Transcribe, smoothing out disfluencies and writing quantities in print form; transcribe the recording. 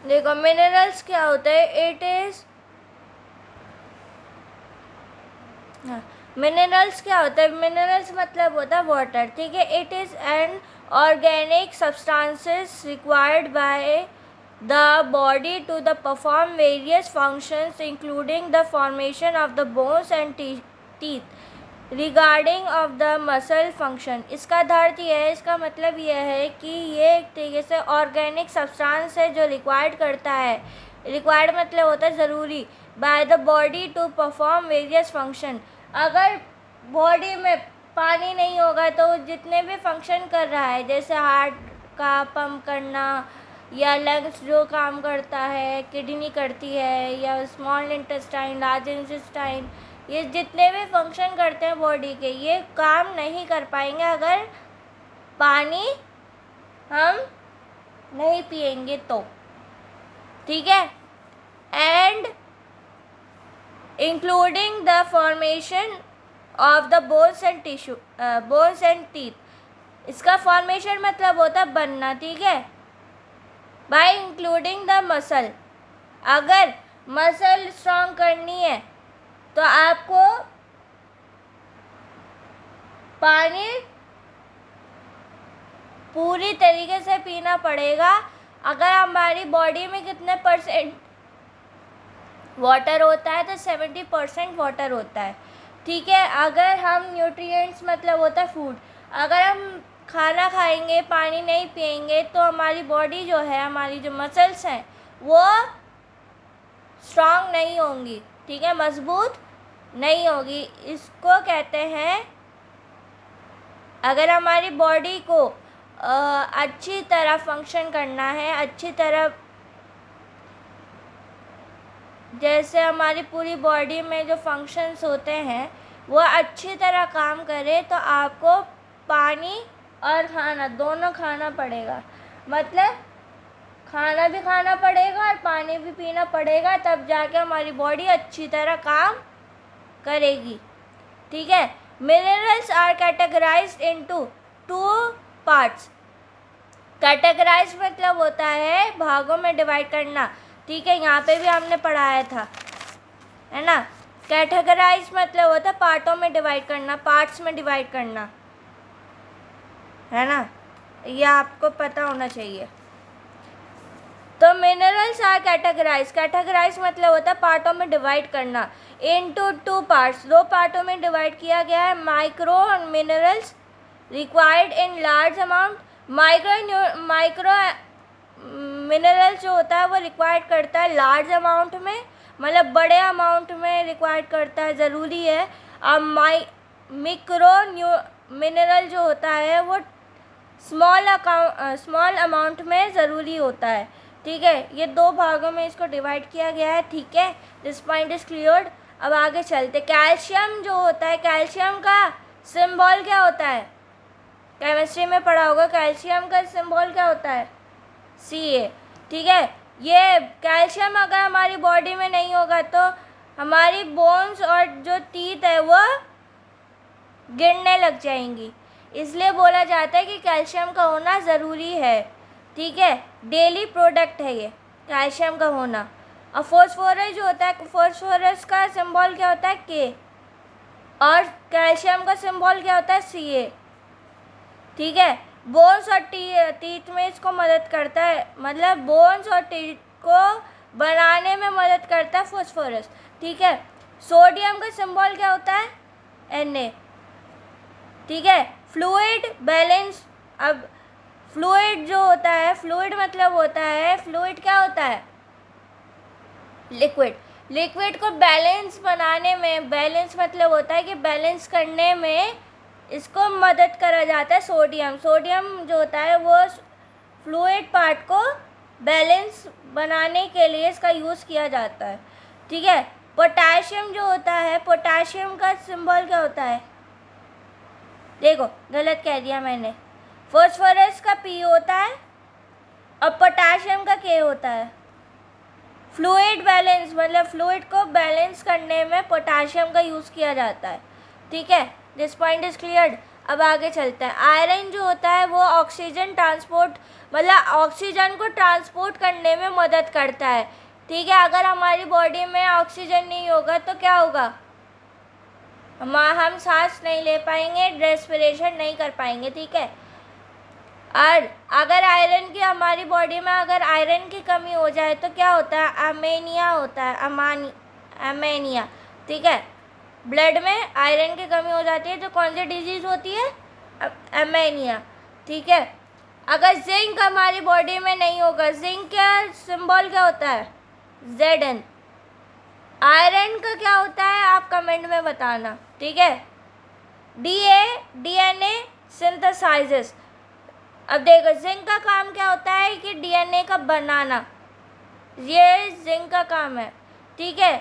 देखो मिनरल्स क्या होता है, इट इज मिनरल्स क्या होता है, मिनरल्स मतलब होता है वाटर, ठीक है। It is an organic substances required by the body to the perform various functions including the formation of the bones and teeth regarding of the muscle function. इसका अर्थ यह है, इसका मतलब यह है कि ये एक तरीके से ऑर्गेनिक सब्सटेंस है जो रिक्वायर्ड करता है, रिक्वायर्ड मतलब होता है ज़रूरी, by the body to perform various function. अगर बॉडी में पानी नहीं होगा तो जितने भी फंक्शन कर रहा है, जैसे हार्ट का पंप करना या लंग्स जो काम करता है, किडनी करती है, या स्मॉल इंटेस्टाइन, लार्ज इंटेस्टाइन, ये जितने भी फंक्शन करते हैं बॉडी के, ये काम नहीं कर पाएंगे अगर पानी हम नहीं पिएंगे तो, ठीक है। And including the formation of the bones and tissue, bones and teeth. इसका फॉर्मेशन मतलब होता है बनना, ठीक है, बाय इंक्लूडिंग द मसल। अगर मसल स्ट्रॉन्ग करनी है तो आपको पानी पूरी तरीके से पीना पड़ेगा। अगर हमारी बॉडी में कितने परसेंट वाटर होता है तो 70% वाटर होता है, ठीक है। अगर हम न्यूट्रिएंट्स मतलब होता है फूड, अगर हम खाना खाएंगे पानी नहीं पिएंगे तो हमारी बॉडी जो है, हमारी जो मसल्स हैं वो स्ट्रांग नहीं होंगी, ठीक है, मजबूत नहीं होगी। इसको कहते हैं, अगर हमारी बॉडी को अच्छी तरह फंक्शन करना है, अच्छी तरह, जैसे हमारी पूरी बॉडी में जो फंक्शंस होते हैं वो अच्छी तरह काम करे तो आपको पानी और खाना दोनों खाना पड़ेगा। मतलब खाना भी खाना पड़ेगा और पानी भी पीना पड़ेगा, तब जाके हमारी बॉडी अच्छी तरह काम करेगी, ठीक है। Minerals are categorized into 2 parts. Categorize मतलब होता है भागों में डिवाइड करना, ठीक है, यहाँ पे भी हमने पढ़ाया था, है ना। कैटेगराइज मतलब होता है पार्टों में डिवाइड करना, पार्ट्स में डिवाइड करना, है ना, ये आपको पता होना चाहिए। तो मिनरल्स आर कैटेगराइज, कैटेगराइज मतलब होता है पार्टों में डिवाइड करना, इनटू 2 पार्ट्स, 2 पार्टों में डिवाइड किया गया है। Micro minerals required in large amount, micro mineral जो होता है वो रिक्वायर्ड करता है लार्ज अमाउंट में, मतलब बड़े अमाउंट में रिक्वायर्ड करता है, ज़रूरी है। अब मिक्रो मिनरल जो होता है वो स्मॉल अमाउंट में ज़रूरी होता है, ठीक है। ये 2 भागों में इसको डिवाइड किया गया है, ठीक है। This point is cleared. अब आगे चलते। कैल्शियम जो होता है, कैल्शियम का सिंबल क्या होता है, केमिस्ट्री में पढ़ा होगा, कैल्शियम का सिंबल क्या होता है, Ca, ठीक है। ये कैल्शियम अगर हमारी बॉडी में नहीं होगा तो हमारी बोन्स और जो टीथ है वो गिरने लग जाएंगी, इसलिए बोला जाता है कि कैल्शियम का होना ज़रूरी है, ठीक है, डेली प्रोडक्ट है ये कैल्शियम का होना। और फॉस्फोरस जो होता है, फॉस्फोरस का सिंबल क्या होता है, K, और कैल्शियम का सिंबल क्या होता है, Ca, ठीक है। बोन्स और टीथ में इसको मदद करता है, मतलब बोन्स और टीथ को बनाने में मदद करता है फॉस्फोरस, ठीक है। सोडियम का सिंबल क्या होता है, Na, ठीक है। फ्लूइड बैलेंस, अब फ्लूइड जो होता है, फ्लूइड मतलब होता है, फ्लूइड क्या होता है, लिक्विड। लिक्विड को बैलेंस बनाने में, बैलेंस मतलब होता है कि बैलेंस करने में इसको मदद करा जाता है सोडियम। सोडियम जो होता है वो फ्लूइड पार्ट को बैलेंस बनाने के लिए इसका यूज़ किया जाता है, ठीक है। पोटाशियम जो होता है, पोटाशियम का सिंबल क्या होता है, देखो गलत कह दिया मैंने, फॉस्फोरस का P होता है और पोटाशियम का K होता है। फ्लूइड बैलेंस मतलब फ्लूइड को बैलेंस करने में पोटाशियम का यूज़ किया जाता है, ठीक है। This point is cleared. अब आगे चलते हैं। आयरन जो होता है वो ऑक्सीजन ट्रांसपोर्ट, मतलब ऑक्सीजन को ट्रांसपोर्ट करने में मदद करता है। ठीक है, अगर हमारी बॉडी में ऑक्सीजन नहीं होगा तो क्या होगा, हम सांस नहीं ले पाएंगे, रेस्पिरेशन नहीं कर पाएंगे। ठीक है, और अगर आयरन की हमारी बॉडी में अगर आयरन की कमी हो जाए तो क्या होता है, अमेनिया होता है, अमेनिया। ठीक है, ब्लड में आयरन की कमी हो जाती है तो कौन सी डिजीज़ होती है, अमेनिया। ठीक है, अगर जिंक हमारी बॉडी में नहीं होगा, जिंक का सिंबल क्या होता है, Zn। आयरन का क्या होता है आप कमेंट में बताना। ठीक है, डीएनए सिंथेसाइजेस। अब देखो जिंक का काम क्या होता है कि डीएनए का बनाना, ये जिंक का काम है। ठीक है,